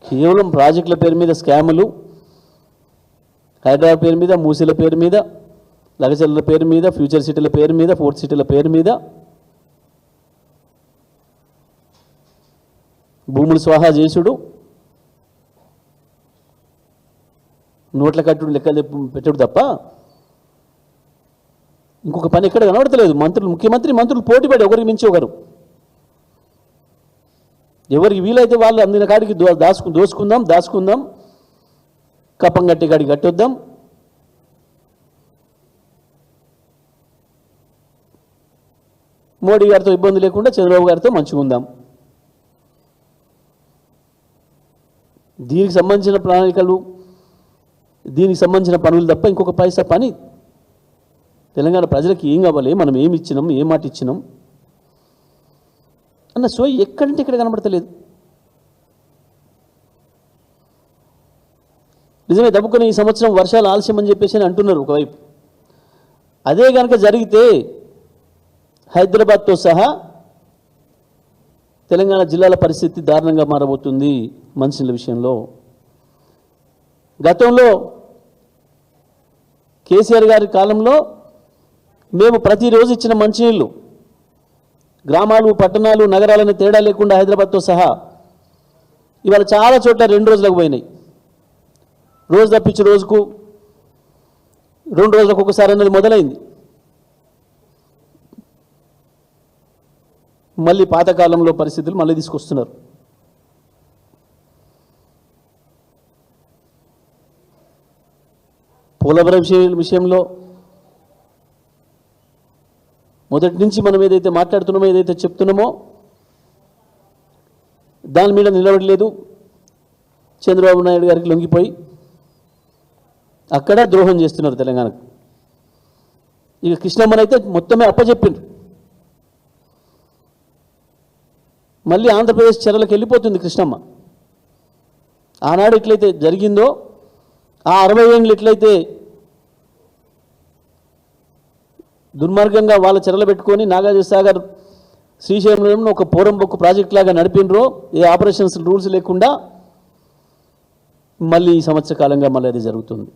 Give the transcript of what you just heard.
కేవలం ప్రాజెక్టుల పేరు మీద స్కాములు, హైదరాబాద్ పేరు మీద, మూసీల పేరు మీద, లగచర్ల పేరు మీద, ఫ్యూచర్ సిటీల పేరు మీద, ఫోర్త్ సిటీల పేరు మీద భూములు స్వాహా చేసుడు, నోట్ల కట్టుడు, లెక్కలు పెట్టుడు తప్ప ఇంకొక పని ఎక్కడ కనబడతలేదు. మంత్రులు, ముఖ్యమంత్రి మంత్రులు పోటీపడి ఒకరికి మించి ఒకరు, ఎవరికి వీలైతే వాళ్ళు అందిన కాడికి దోసుకుందాం, కప్పం గట్టి కాడికి కట్టొద్దాం. మోడీ గారితో ఇబ్బంది లేకుండా చంద్రబాబు గారితో మంచిగా ఉందాం. దీనికి సంబంధించిన ప్రణాళికలు, దీనికి సంబంధించిన పనులు తప్ప ఇంకొక పైసా పని తెలంగాణ ప్రజలకు ఏం కావాలి, మనం ఏమి ఇచ్చినాం, ఏ మాట ఇచ్చినాం అన్న సోయి ఎక్కడంటే ఇక్కడ కనబడతలేదు. నిజమే దబ్బుకొని ఈ సంవత్సరం వర్షాలు ఆలస్యం అని చెప్పేసి అంటున్నారు ఒకవైపు. అదే కనుక జరిగితే హైదరాబాద్తో సహా తెలంగాణ జిల్లాల పరిస్థితి దారుణంగా మారబోతుంది మంచినీళ్ళ విషయంలో. గతంలో కేసీఆర్ గారి కాలంలో మేము ప్రతిరోజు ఇచ్చిన మంచినీళ్ళు గ్రామాలు, పట్టణాలు, నగరాలని తేడా లేకుండా హైదరాబాద్తో సహా ఇవాళ చాలా చోట్ల 2 రోజులకు పోయినాయి. రోజు తప్పించి రోజుకు 2 రోజులకు ఒకసారి అన్నది మొదలైంది. మళ్ళీ పాతకాలంలో పరిస్థితులు మళ్ళీ తీసుకొస్తున్నారు. పోలవరం విషయంలో మొదటి నుంచి మనం ఏదైతే మాట్లాడుతున్నామో, ఏదైతే చెప్తున్నామో దాని మీద నిలబడలేదు. చంద్రబాబు నాయుడు గారికి లొంగిపోయి అక్కడ ద్రోహం చేస్తున్నారు తెలంగాణకు. ఇక కృష్ణమ్మనైతే మొత్తమే అప్పచెప్పిండ్రు. మళ్ళీ ఆంధ్రప్రదేశ్ చెరలకు వెళ్ళిపోతుంది కృష్ణమ్మ. ఆనాడు ఎట్లయితే జరిగిందో, ఆ 60 ఏళ్ళు ఎట్లయితే దుర్మార్గంగా వాళ్ళ చెరలు పెట్టుకొని నాగార్జున సాగర్, శ్రీశైలంలో ఒక పోరంబొక్కు ప్రాజెక్ట్ లాగా నడిపినరో, ఏ ఆపరేషన్స్ రూల్స్ లేకుండా, మళ్ళీ ఈ సంవత్సర కాలంగా మళ్ళీ అది జరుగుతుంది.